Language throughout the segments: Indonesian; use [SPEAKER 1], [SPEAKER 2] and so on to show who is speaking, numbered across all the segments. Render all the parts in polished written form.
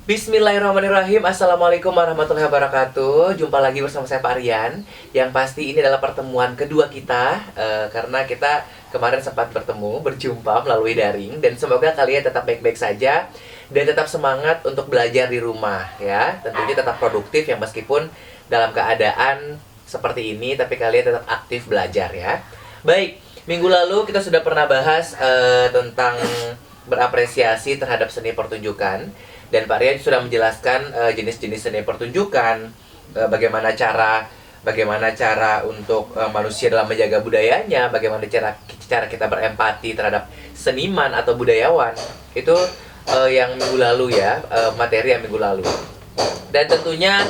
[SPEAKER 1] Bismillahirrahmanirrahim. Assalamualaikum warahmatullahi wabarakatuh. Jumpa lagi bersama saya Pak Aryan. Yang pasti ini adalah pertemuan kedua kita, karena kita kemarin sempat berjumpa melalui daring. Dan semoga kalian tetap baik-baik saja dan tetap semangat untuk belajar di rumah ya. Tentunya tetap produktif ya, meskipun dalam keadaan seperti ini, tapi kalian tetap aktif belajar ya. Baik, minggu lalu kita sudah pernah bahas tentang berapresiasi terhadap seni pertunjukan. Dan Pak Rian sudah menjelaskan jenis-jenis seni pertunjukan, bagaimana cara untuk manusia dalam menjaga budayanya, bagaimana cara kita berempati terhadap seniman atau budayawan. Itu yang minggu lalu ya, materi yang minggu lalu. Dan tentunya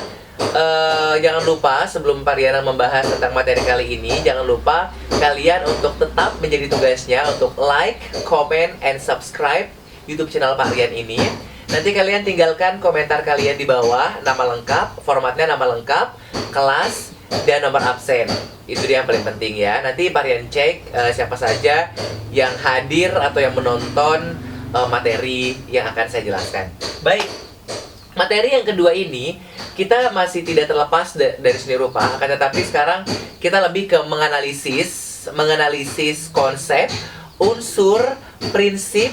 [SPEAKER 1] jangan lupa sebelum Pak Rian membahas tentang materi kali ini, jangan lupa kalian untuk tetap menjadi tugasnya untuk like, comment, and subscribe YouTube channel Pak Rian ini. Nanti kalian tinggalkan komentar kalian di bawah, nama lengkap, formatnya nama lengkap, kelas, dan nomor absen. Itu dia yang paling penting ya. Nanti Pak Rian cek siapa saja yang hadir atau yang menonton materi yang akan saya jelaskan. Baik, materi yang kedua ini kita masih tidak terlepas dari seni rupa, akan tetapi sekarang kita lebih ke menganalisis konsep, unsur, prinsip,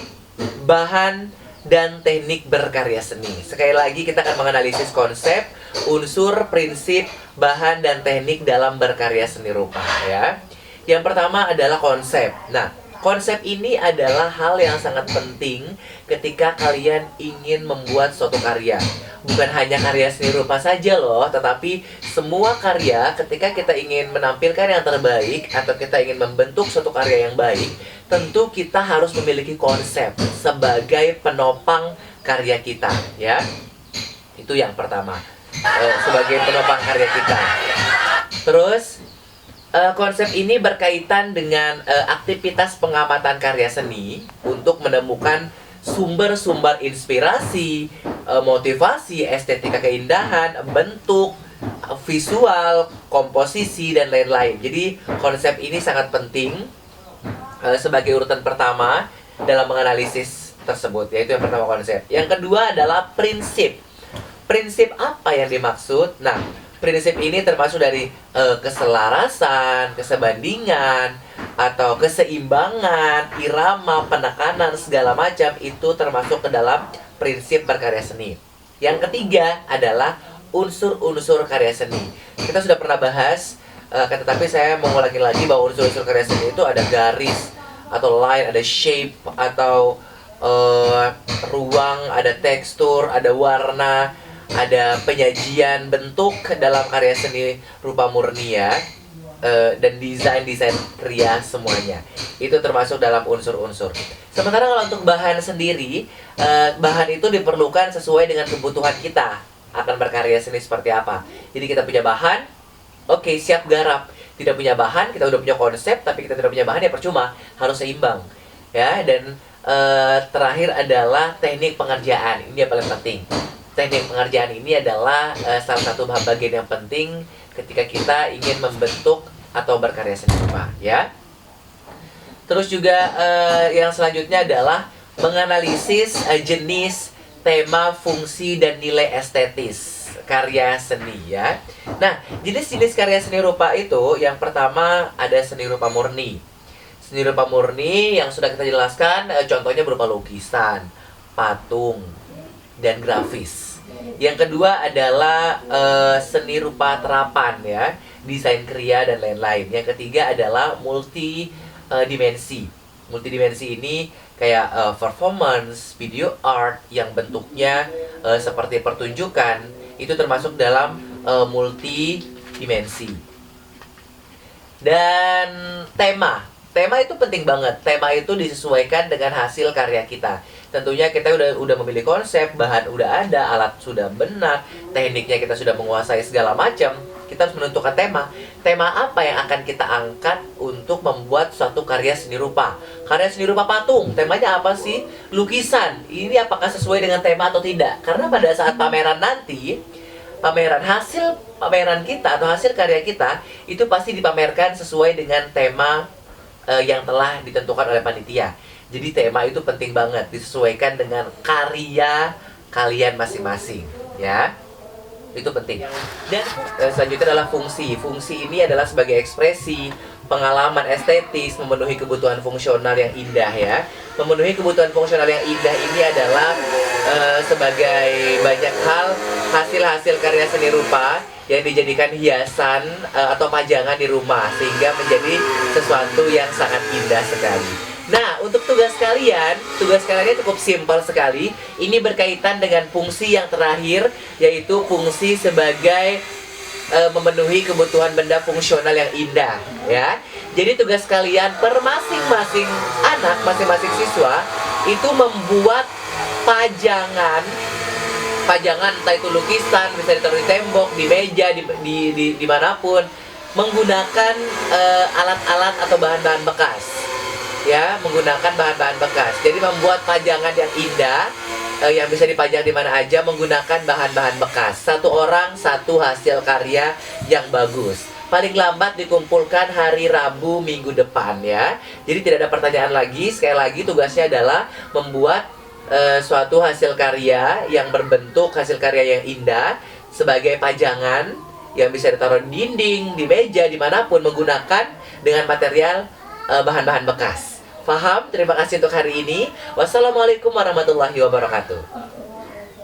[SPEAKER 1] bahan, dan teknik berkarya seni. Sekali lagi kita akan menganalisis konsep, unsur, prinsip, bahan, dan teknik dalam berkarya seni rupa ya. Yang pertama adalah konsep. Nah, konsep ini adalah hal yang sangat penting ketika kalian ingin membuat suatu karya. Bukan hanya karya seni rupa saja loh, tetapi semua karya ketika kita ingin menampilkan yang terbaik atau kita ingin membentuk suatu karya yang baik, tentu kita harus memiliki konsep sebagai penopang karya kita ya. Itu yang pertama, sebagai penopang karya kita. Terus konsep ini berkaitan dengan aktivitas pengamatan karya seni untuk menemukan sumber-sumber inspirasi, motivasi, estetika keindahan, bentuk, visual, komposisi, dan lain-lain. Jadi konsep ini sangat penting sebagai urutan pertama dalam menganalisis tersebut, yaitu yang pertama konsep. Yang kedua adalah prinsip. Prinsip apa yang dimaksud? Nah, prinsip ini termasuk dari keselarasan, kesebandingan, atau keseimbangan, irama, penekanan, segala macam itu termasuk ke dalam prinsip berkarya seni. Yang ketiga adalah unsur-unsur karya seni. Kita sudah pernah bahas, tetapi saya mengulangi lagi bahwa unsur-unsur karya seni itu ada garis atau line, ada shape atau ruang, ada tekstur, ada warna, ada penyajian bentuk dalam karya seni rupa murni ya. Dan desain kriya semuanya itu termasuk dalam unsur-unsur. Sementara kalau untuk bahan sendiri, bahan itu diperlukan sesuai dengan kebutuhan kita akan berkarya seni seperti apa. Jadi kita punya bahan, oke, siap garap. Tidak punya bahan, kita udah punya konsep tapi kita tidak punya bahan, ya percuma, harus seimbang ya. Dan terakhir adalah teknik pengerjaan. Ini yang paling penting. Teknik pengerjaan ini adalah salah satu bagian yang penting ketika kita ingin membentuk atau berkarya seni rupa ya. Terus juga yang selanjutnya adalah menganalisis jenis, tema, fungsi, dan nilai estetis karya seni ya. Nah, jenis-jenis karya seni rupa itu yang pertama ada seni rupa murni. Seni rupa murni yang sudah kita jelaskan, contohnya berupa lukisan, patung, dan grafis. Yang kedua adalah seni rupa terapan ya, desain kriya dan lain-lain. Yang ketiga adalah multidimensi. Multidimensi ini kayak performance, video art yang bentuknya seperti pertunjukan, itu termasuk dalam multidimensi. Dan tema itu penting banget. Tema itu disesuaikan dengan hasil karya kita. Tentunya kita udah memilih konsep, bahan udah ada, alat sudah benar, tekniknya kita sudah menguasai segala macam. Kita harus menentukan tema. Tema apa yang akan kita angkat untuk membuat suatu karya seni rupa. Karya seni rupa patung, temanya apa sih? Lukisan, ini apakah sesuai dengan tema atau tidak? Karena pada saat pameran nanti, hasil pameran kita atau hasil karya kita itu pasti dipamerkan sesuai dengan tema yang telah ditentukan oleh panitia. Jadi tema itu penting banget, disesuaikan dengan karya kalian masing-masing, ya. Itu penting. Dan selanjutnya adalah fungsi. Fungsi ini adalah sebagai ekspresi pengalaman estetis, memenuhi kebutuhan fungsional yang indah, ya. Memenuhi kebutuhan fungsional yang indah ini adalah sebagai banyak hal hasil-hasil karya seni rupa yang dijadikan hiasan atau pajangan di rumah, sehingga menjadi sesuatu yang sangat indah sekali. Nah, untuk tugas kaliannya cukup simpel sekali. Ini berkaitan dengan fungsi yang terakhir, yaitu fungsi sebagai memenuhi kebutuhan benda fungsional yang indah, ya. Jadi tugas kalian per masing-masing anak, masing-masing siswa itu membuat pajangan entah itu lukisan, bisa ditaruh di tembok, di meja, di manapun, menggunakan alat-alat atau bahan-bahan bekas, ya, menggunakan bahan-bahan bekas. Jadi membuat pajangan yang indah yang bisa dipajang di mana aja menggunakan bahan-bahan bekas. Satu orang satu hasil karya yang bagus. Paling lambat dikumpulkan hari Rabu minggu depan, ya. Jadi tidak ada pertanyaan lagi. Sekali lagi tugasnya adalah membuat suatu hasil karya yang berbentuk hasil karya yang indah sebagai pajangan yang bisa ditaruh di dinding, di meja, dimanapun, menggunakan dengan material bahan-bahan bekas. Paham? Terima kasih untuk hari ini. Wassalamualaikum warahmatullahi wabarakatuh.